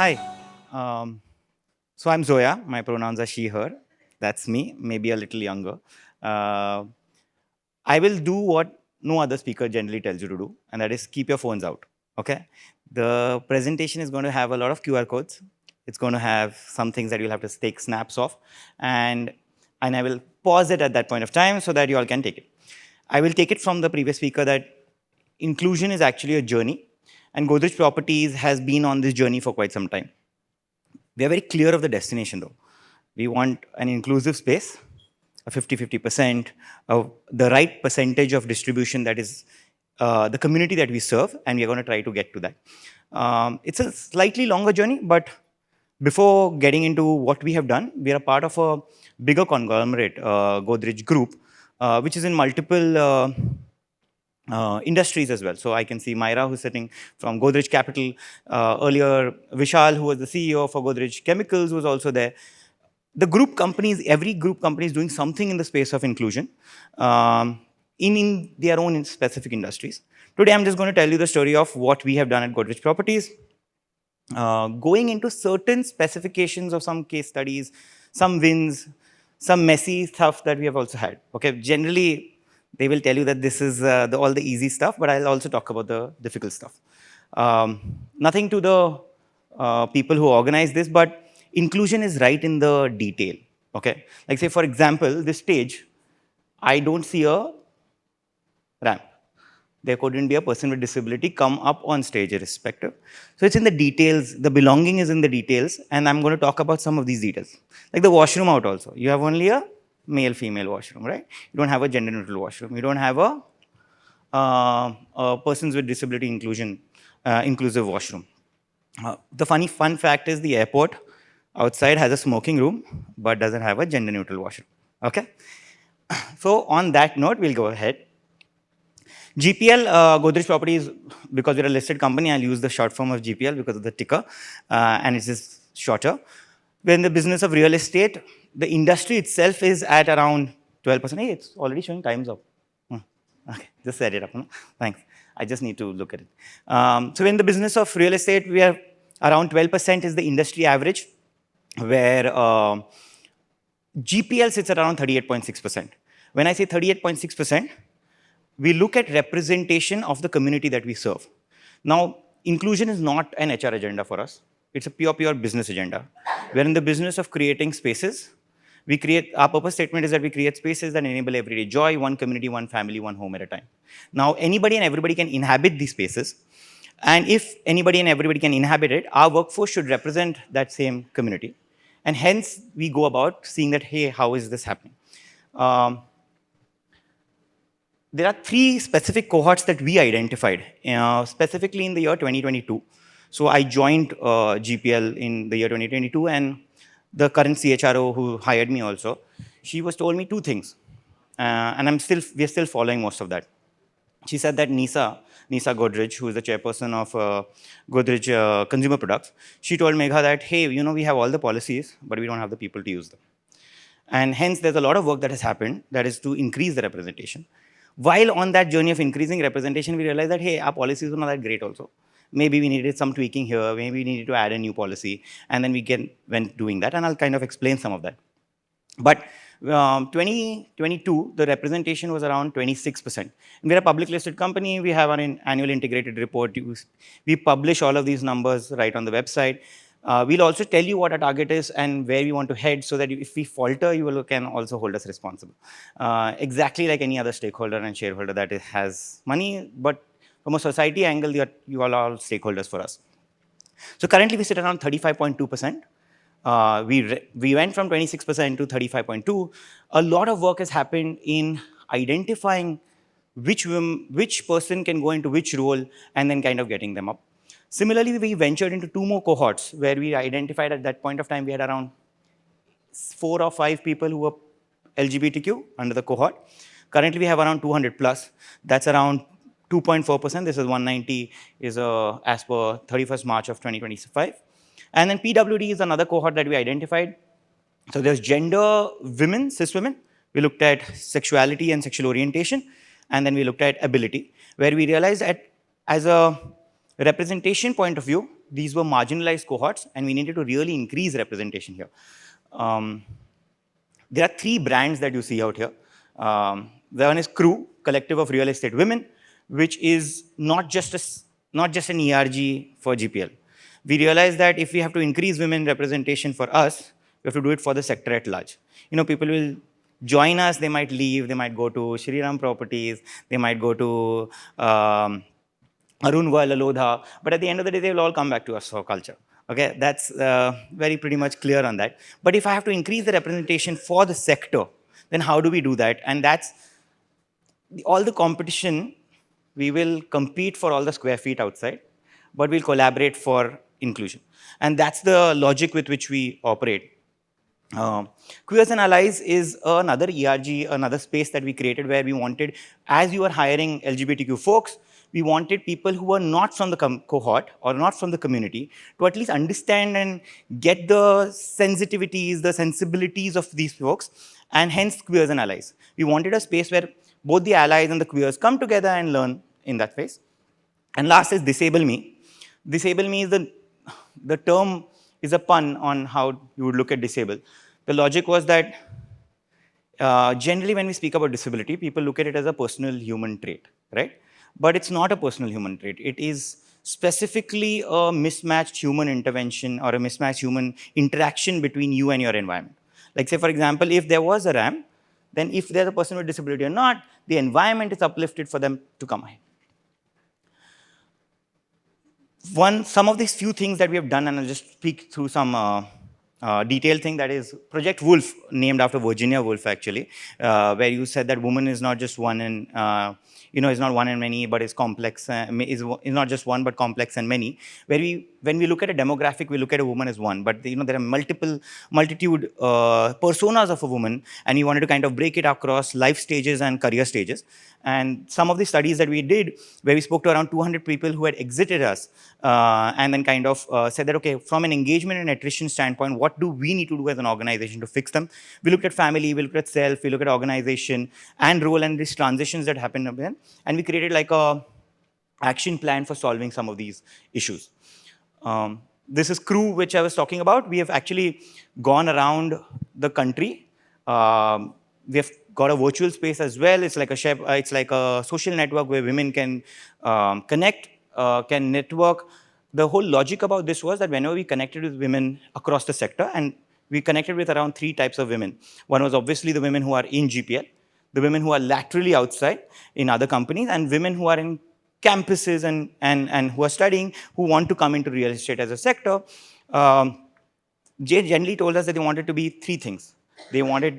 Hi. Um, so I'm Zoya. My pronouns are she, her. That's me, maybe a little younger. Uh, I will do what no other speaker generally tells you to do, and that is keep your phones out. Okay. The presentation is going to have a lot of QR codes. It's going to have some things that you'll have to take snaps of, and I will pause it at that point of time so that you all can take it. I will take it from the previous speaker that inclusion is actually a journey, and Godrej Properties has been on this journey for quite some time. We are very clear of the destination though. We want an inclusive space, a 50-50%, the right percentage of distribution that is the community that we serve, and we are going to try to get to that. It's a slightly longer journey, but before getting into what we have done, we are a part of a bigger conglomerate, Godrej Group, which is in multiple industries as well. So I can see Myra, who's sitting from Godrej Capital. Earlier, Vishal, who was the CEO for Godrej Chemicals, was also there. The group companies, every group company is doing something in the space of inclusion in their own specific industries. Today, I'm just going to tell you the story of what we have done at Godrej Properties, going into certain specifications of some case studies, some wins, some messy stuff that we have also had. Okay, generally, they will tell you that this is all the easy stuff, but I'll also talk about the difficult stuff. Nothing to the people who organize this, but inclusion is right in the detail. Okay, like say for example, this stage, I don't see a ramp. There couldn't be a person with disability come up on stage irrespective. So it's in the details, the belonging is in the details, and I'm going to talk about some of these details. Like the washroom out also. You have only a male-female washroom, right? You don't have a gender-neutral washroom. You don't have a persons with disability inclusive washroom. The fun fact is the airport outside has a smoking room, but doesn't have a gender-neutral washroom, okay? So on that note, we'll go ahead. GPL, Godrej Properties, because we're a listed company, I'll use the short form of GPL because of the ticker, and it's just shorter. We're in the business of real estate. The industry itself is at around 12%. Hey, it's already showing time's up. Okay, just set it up. No? Thanks. I just need to look at it. So in the business of real estate, we are around 12% is the industry average, where GPL sits at around 38.6%. When I say 38.6%, we look at representation of the community that we serve. Now, inclusion is not an HR agenda for us. It's a pure business agenda. We're in the business of creating spaces. Our purpose statement is that we create spaces that enable everyday joy, one community, one family, one home at a time. Now, anybody and everybody can inhabit these spaces. And if anybody and everybody can inhabit it, our workforce should represent that same community. And hence, we go about seeing that, hey, how is this happening? There are 3 specific cohorts that we identified, specifically in the year 2022. So I joined GPL in the year 2022, and the current CHRO who hired me also, she was told me 2 things, and we're still following most of that. She said that Nisa Godrej, who is the chairperson of Godrej Consumer Products, she told Megha that, hey, we have all the policies, but we don't have the people to use them. And hence, there's a lot of work that has happened that is to increase the representation. While on that journey of increasing representation, we realized that, hey, our policies are not that great also. Maybe we needed some tweaking here, maybe we needed to add a new policy, and then we went doing that, and I'll kind of explain some of that. But 2022, the representation was around 26%. We're a public listed company, we have an annual integrated report. We publish all of these numbers right on the website. We'll also tell you what our target is and where we want to head so that if we falter, you can also hold us responsible. Exactly like any other stakeholder and shareholder that has money, but from a society angle, you all are stakeholders for us. So currently we sit around 35.2%. We went from 26% to 35.2%. A lot of work has happened in identifying which person can go into which role and then kind of getting them up. Similarly, we ventured into 2 more cohorts where we identified at that point of time we had around 4 or 5 people who were LGBTQ under the cohort. Currently, we have around 200 plus. That's around 2.4%. This is 190 is as per 31st March of 2025. And then PWD is another cohort that we identified. So there's gender, women, cis women. We looked at sexuality and sexual orientation. And then we looked at ability, where we realized as a representation point of view, these were marginalized cohorts, and we needed to really increase representation here. There are 3 brands that you see out here. The one is Crew, Collective of Real Estate Women, which is not just an ERG for GPL. We realized that if we have to increase women representation for us, we have to do it for the sector at large. People will join us, they might leave, they might go to Godrej Properties, they might go to Arun Lodha, but at the end of the day, they will all come back to us for culture. Okay, that's very pretty much clear on that. But if I have to increase the representation for the sector, then how do we do that? And that's all the competition. We will compete for all the square feet outside, but we'll collaborate for inclusion. And that's the logic with which we operate. Queers and Allies is another ERG, another space that we created where we wanted, as you are hiring LGBTQ folks, we wanted people who were not from the cohort or not from the community to at least understand and get the sensitivities, the sensibilities of these folks, and hence Queers and Allies. We wanted a space where both the allies and the queers come together and learn in that phase. And last is Disable Me. Disable Me is the term is a pun on how you would look at disable. The logic was that generally when we speak about disability, people look at it as a personal human trait, right? But it's not a personal human trait. It is specifically a mismatched human intervention or a mismatched human interaction between you and your environment. Like say, for example, if there was a ramp, then if there's a person with disability or not, the environment is uplifted for them to come ahead. Some of these few things that we have done, and I'll just speak through some detailed thing, that is Project Wolf, named after Virginia Woolf actually, where you said that woman is not just one and is not one and many, but is complex, is not just one, but complex and many. When we look at a demographic, we look at a woman as one, but there are multitude personas of a woman, and we wanted to kind of break it across life stages and career stages. And some of the studies that we did, where we spoke to around 200 people who had exited us, and then kind of said that, okay, from an engagement and attrition standpoint, what do we need to do as an organization to fix them? We looked at family, we looked at self, we looked at organization and role and these transitions that happen then, and we created like a action plan for solving some of these issues. This is Crew, which I was talking about. We have actually gone around the country. We have got a virtual space as well. It's like a social network where women can connect, can network. The whole logic about this was that whenever we connected with women across the sector, and we connected with around 3 types of women. One was obviously the women who are in GPL, the women who are laterally outside in other companies, and women who are in campuses and who are studying, who want to come into real estate as a sector. They generally told us that they wanted to be 3 things. They wanted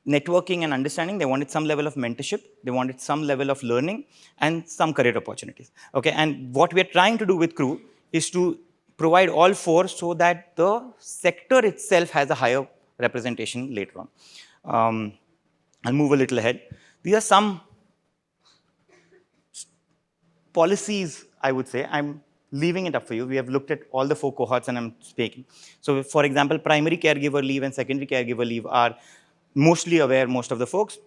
networking and understanding, they wanted some level of mentorship, they wanted some level of learning, and some career opportunities. Okay, and what we are trying to do with Crew is to provide all 4 so that the sector itself has a higher representation later on. I'll move a little ahead. These are some policies, I would say. I'm leaving it up for you. We have looked at all the 4 cohorts and I'm speaking. So for example, primary caregiver leave and secondary caregiver leave are mostly aware, most of the folks,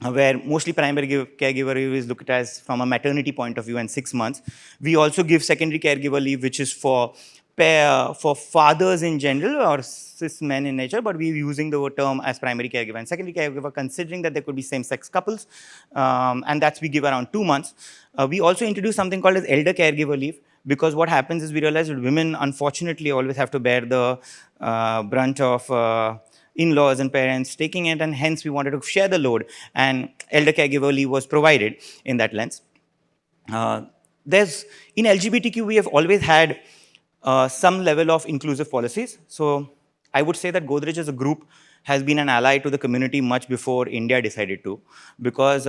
where mostly primary caregiver leave is looked at as from a maternity point of view and 6 months. We also give secondary caregiver leave, which is for fathers in general or cis men in nature, but we're using the term as primary caregiver and secondary caregiver, considering that there could be same-sex couples, and that's we give around 2 months. We also introduce something called as elder caregiver leave, because what happens is we realize that women, unfortunately, always have to bear the brunt of in-laws and parents taking it, and hence we wanted to share the load, and elder caregiver leave was provided in that lens. In LGBTQ, we have always had some level of inclusive policies. So I would say that Godrej as a group has been an ally to the community much before India decided to, because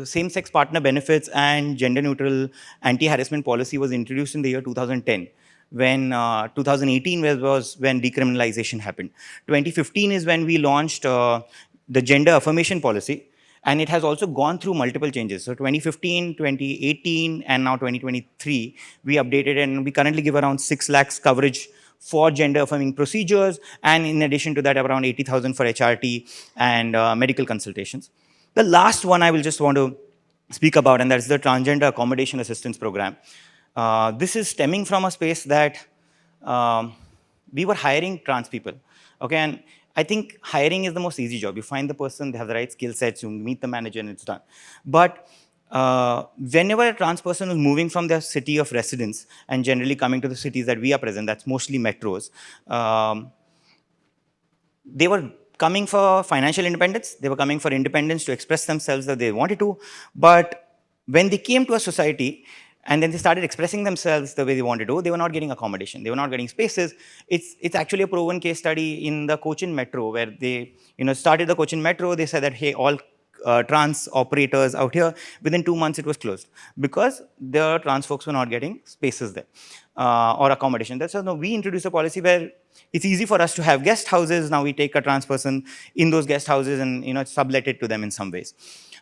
same-sex partner benefits and gender-neutral anti-harassment policy was introduced in the year 2010. When 2018 was when decriminalization happened. 2015 is when we launched the gender affirmation policy, and it has also gone through multiple changes. So 2015, 2018, and now 2023, we updated, and we currently give around 6 lakhs coverage for gender affirming procedures, and in addition to that, around 80,000 for HRT and medical consultations. The last one I will just want to speak about, and that's the Transgender Accommodation Assistance Program. This is stemming from a space that we were hiring trans people. Okay, and I think hiring is the most easy job. You find the person, they have the right skill sets, you meet the manager, and it's done. But whenever a trans person is moving from their city of residence and generally coming to the cities that we are present, that's mostly metros, they were coming for financial independence. They were coming for independence to express themselves that they wanted to. But when they came to a society and then they started expressing themselves the way they wanted to, they were not getting accommodation. They were not getting spaces. It's actually a proven case study in the Cochin Metro where they started the Cochin Metro. They said that, hey, all trans operators out here, within 2 months it was closed because the trans folks were not getting spaces there or accommodation there. So no, we introduced a policy where it's easy for us to have guest houses. Now we take a trans person in those guest houses and sublet it to them in some ways.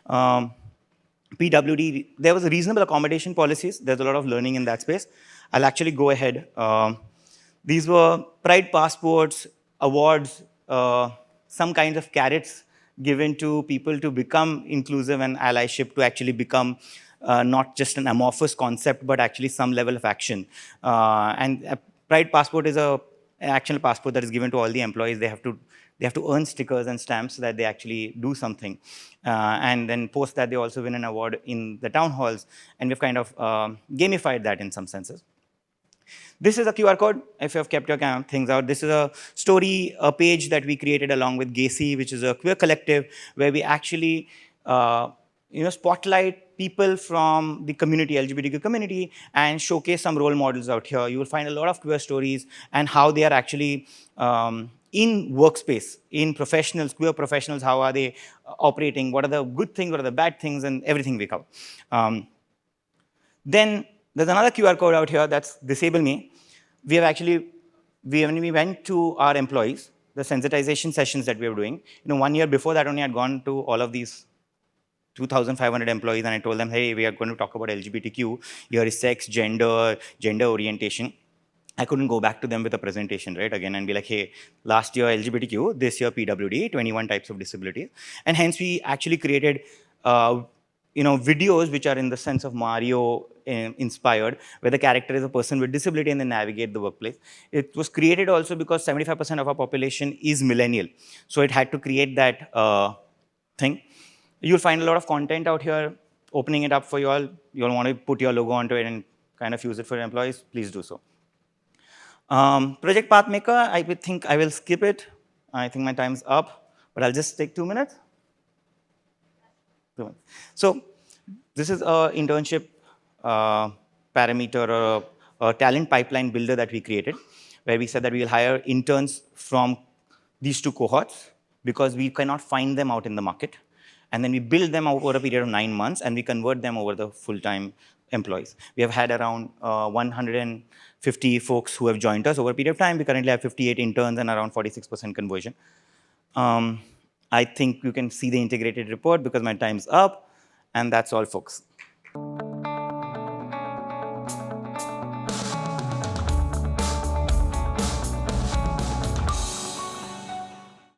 PWD, there was a reasonable accommodation policies. There's a lot of learning in that space. I'll actually go ahead. These were pride passports, awards, some kinds of carrots given to people to become inclusive and allyship, to actually become not just an amorphous concept, but actually some level of action. And a pride passport is an actual passport that is given to all the employees. They have to earn stickers and stamps so that they actually do something. And then post that, they also win an award in the town halls. And we've kind of gamified that in some senses. This is a QR code, if you have kept your things out. This is a story, a page that we created along with Gacy, which is a queer collective, where we actually spotlight people from the community, LGBTQ community, and showcase some role models out here. You will find a lot of queer stories and how they are actually in workspace, in professionals, queer professionals, how are they operating, what are the good things, what are the bad things, and everything we cover. Then there's another QR code out here that's Disable Me. We have actually, when we went to our employees, the sensitization sessions that we were doing, 1 year before that only, I'd gone to all of these 2,500 employees and I told them, hey, we are going to talk about LGBTQ. Here is sex, gender orientation. I couldn't go back to them with a presentation, right, again, and be like, hey, last year LGBTQ, this year PWD, 21 types of disabilities. And hence we actually created videos which are in the sense of Mario inspired, where the character is a person with disability and they navigate the workplace. It was created also because 75% of our population is millennial. So it had to create that thing. You'll find a lot of content out here, opening it up for you all. You'll want to put your logo onto it and kind of use it for your employees, please do so. Project Pathmaker, I think I will skip it. I think my time's up, but I'll just take 2 minutes. 2 minutes. So this is an internship parameter or a talent pipeline builder that we created, where we said that we will hire interns from these two cohorts because we cannot find them out in the market. And then we build them over a period of 9 months and we convert them over the full-time employees. We have had around 150 folks who have joined us over a period of time. We currently have 58 interns and around 46% conversion. I think you can see the integrated report because my time's up. And that's all, folks.